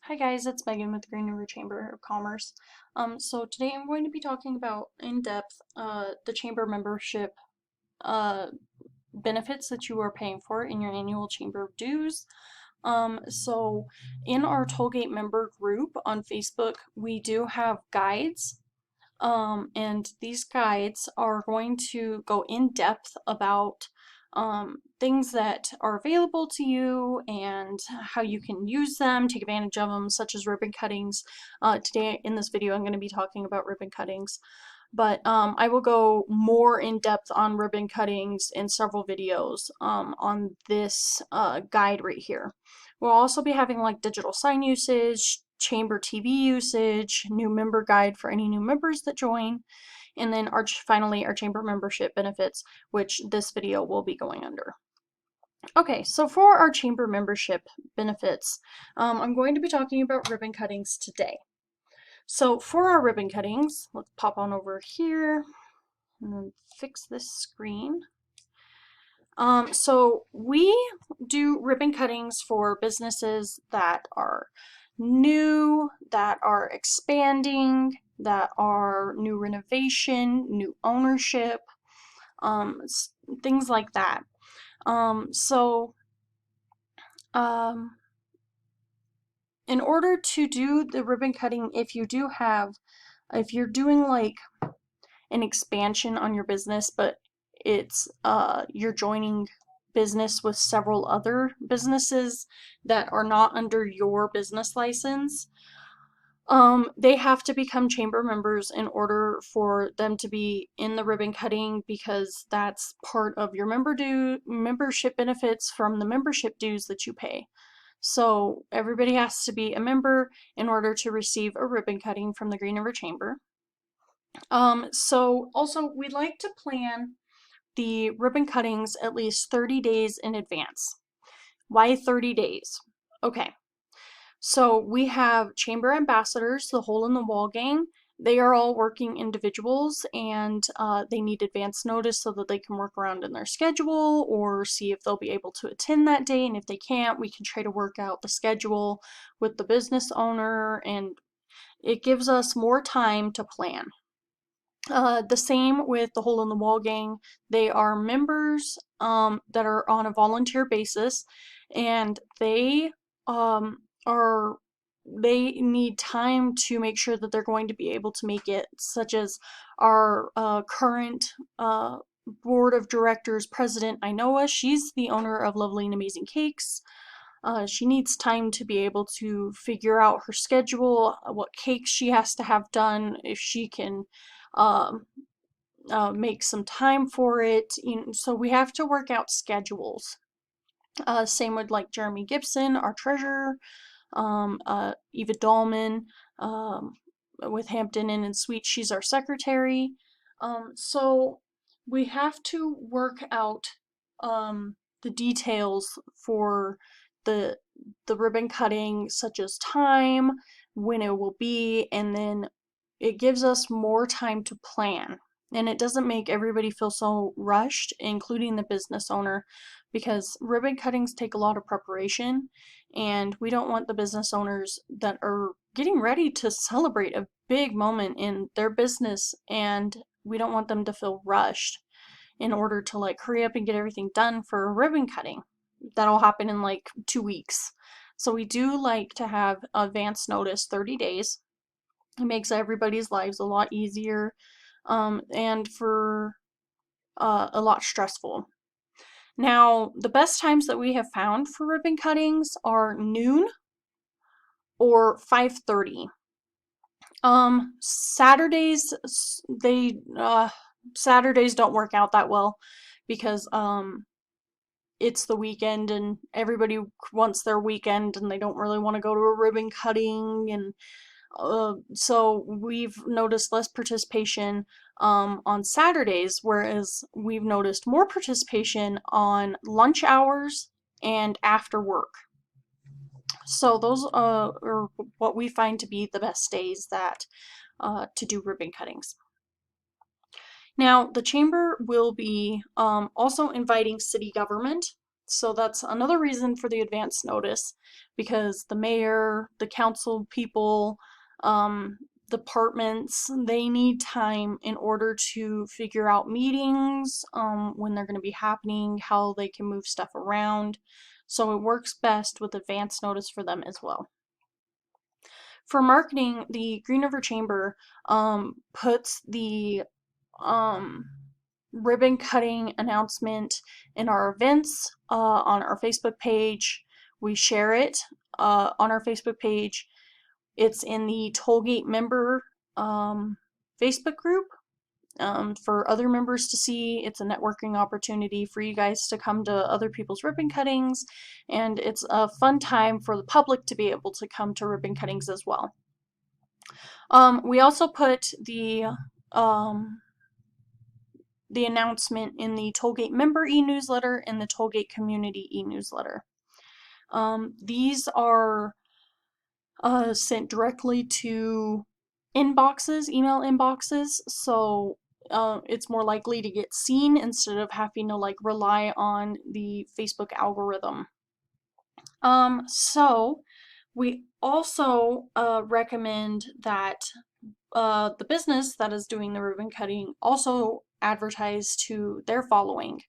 Hi guys, it's Megan with the Green River Chamber of Commerce. So today I'm going to be talking about in depth the chamber membership uh, benefits that you are paying for in your annual chamber dues. So in our Tollgate member group on Facebook, we do have guides. And these guides are going to go in depth about things that are available to you and how you can use them, take advantage of them, such as ribbon cuttings. Today in this video I'm going to be talking about ribbon cuttings, but I will go more in depth on ribbon cuttings in several videos on this guide right here. We'll also be having like digital sign usage, chamber TV usage, new member guide for any new members that join, and then finally our chamber membership benefits, which this video will be going under. Okay, so for our chamber membership benefits, I'm going to be talking about ribbon cuttings today. So for our ribbon cuttings, let's pop on over here and then fix this screen. So we do ribbon cuttings for businesses that are new, that are expanding, that are new renovation, new ownership, things like that. So in order to do the ribbon cutting, if you're doing like an expansion on your business, but it's you're joining business with several other businesses that are not under your business license, they have to become chamber members in order for them to be in the ribbon cutting, because that's part of your membership benefits from the membership dues that you pay. So everybody has to be a member in order to receive a ribbon cutting from the Green River Chamber. So also we'd like to plan the ribbon cuttings at least 30 days in advance. Why 30 days? Okay, so we have chamber ambassadors, the Hole in the Wall gang. They are all working individuals, and they need advance notice so that they can work around in their schedule or see if they'll be able to attend that day. And if they can't, we can try to work out the schedule with the business owner, and it gives us more time to plan. The same with the Hole in the Wall gang. They are members that are on a volunteer basis, and they they need time to make sure that they're going to be able to make it, such as our current board of directors president, Inoa. She's the owner of Lovely and Amazing Cakes. She needs time to be able to figure out her schedule, what cakes she has to have done, if she can um, make some time for it. So we have to work out schedules. Same with like Jeremy Gibson, our treasurer, Eva Dahlman with Hampton Inn and Suite. She's our secretary. So we have to work out the details for the ribbon cutting, such as time, when it will be, and then it gives us more time to plan. And it doesn't make everybody feel so rushed, including the business owner, because ribbon cuttings take a lot of preparation, and we don't want the business owners that are getting ready to celebrate a big moment in their business, and we don't want them to feel rushed in order to like hurry up and get everything done for a ribbon cutting. That'll happen in like 2 weeks. So we do like to have advance notice, 30 days. It makes everybody's lives a lot easier, and for a lot stressful. Now, the best times that we have found for ribbon cuttings are noon or 5:30. Saturdays, Saturdays don't work out that well because it's the weekend and everybody wants their weekend and they don't really want to go to a ribbon cutting, and so we've noticed less participation on Saturdays, whereas we've noticed more participation on lunch hours and after work. So those are what we find to be the best days that to do ribbon cuttings. Now, the chamber will be also inviting city government So that's another reason for the advance notice, because the mayor, the council people, departments, they need time in order to figure out meetings, when they're going to be happening, how they can move stuff around. So it works best with advance notice for them as well. For marketing, the Green River Chamber puts the ribbon cutting announcement in our events on our Facebook page. We share it on our Facebook page. It's in the Tollgate member Facebook group for other members to see. It's a networking opportunity for you guys to come to other people's ribbon cuttings, and it's a fun time for the public to be able to come to ribbon cuttings as well. We also put the announcement in the Tollgate member e-newsletter and the Tollgate community e-newsletter. These are sent directly to inboxes, email inboxes, so it's more likely to get seen instead of having to like rely on the Facebook algorithm. So we also recommend that the business that is doing the ribbon cutting also advertise to their following,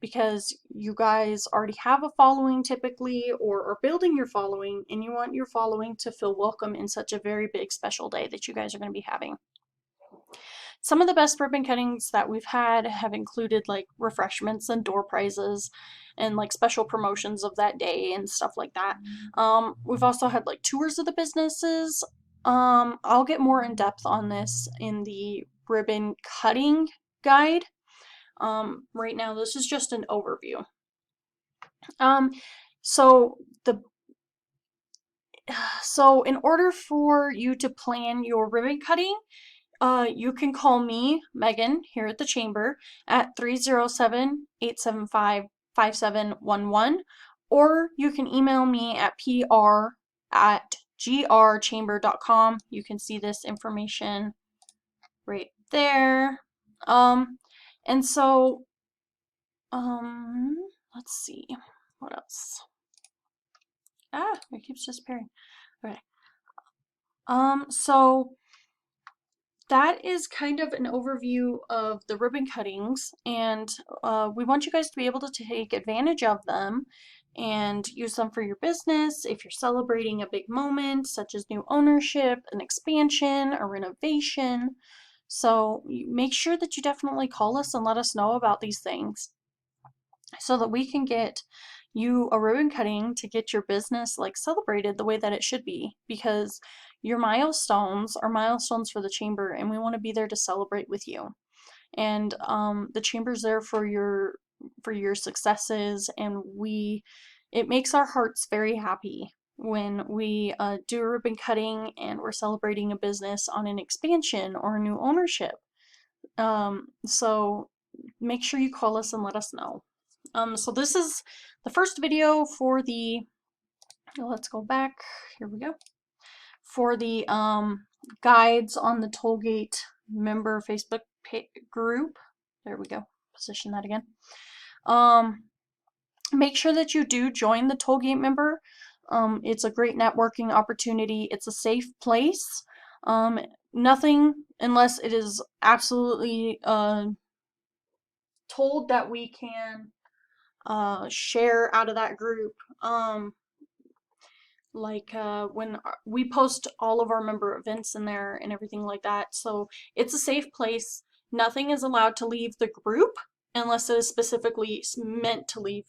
because you guys already have a following typically, or are building your following, and you want your following to feel welcome in such a very big special day that you guys are going to be having. Some of the best ribbon cuttings that we've had have included like refreshments and door prizes and like special promotions of that day and stuff like that. We've also had like tours of the businesses. I'll get more in depth on this in the ribbon cutting guide. Right now, this is just an overview. So in order for you to plan your ribbon cutting, you can call me, Megan, here at the Chamber at 307-875-5711, or you can email me at pr@grchamber.com. You can see this information right there. And so, let's see, what else? It keeps disappearing. Okay. So that is kind of an overview of the ribbon cuttings, and we want you guys to be able to take advantage of them and use them for your business if you're celebrating a big moment such as new ownership, an expansion, a renovation. So make sure that you definitely call us and let us know about these things so that we can get you a ribbon cutting to get your business like celebrated the way that it should be, because your milestones are milestones for the Chamber, and we want to be there to celebrate with you. And the Chamber's there for your successes, and it makes our hearts very happy when we do a ribbon cutting and we're celebrating a business on an expansion or a new ownership. So make sure you call us and let us know. So this is the first video for the, let's go back, here we go, for the guides on the Tollgate member Facebook group. There we go, position that again. Make sure that you do join the Tollgate member. It's a great networking opportunity. It's a safe place. Nothing, unless it is absolutely told that we can share out of that group, when we post all of our member events in there and everything like that. So it's a safe place. Nothing is allowed to leave the group unless it is specifically meant to leave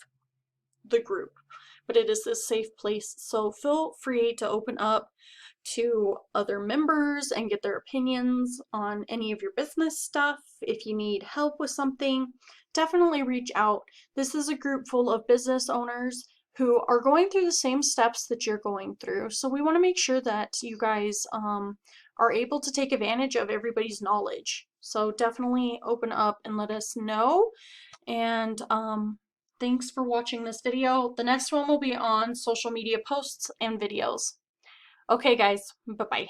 the group, but it is a safe place. So feel free to open up to other members and get their opinions on any of your business stuff. If you need help with something, definitely reach out. This is a group full of business owners who are going through the same steps that you're going through. So we want to make sure that you guys are able to take advantage of everybody's knowledge. So definitely open up and let us know. And thanks for watching this video. The next one will be on social media posts and videos. Okay guys, bye-bye.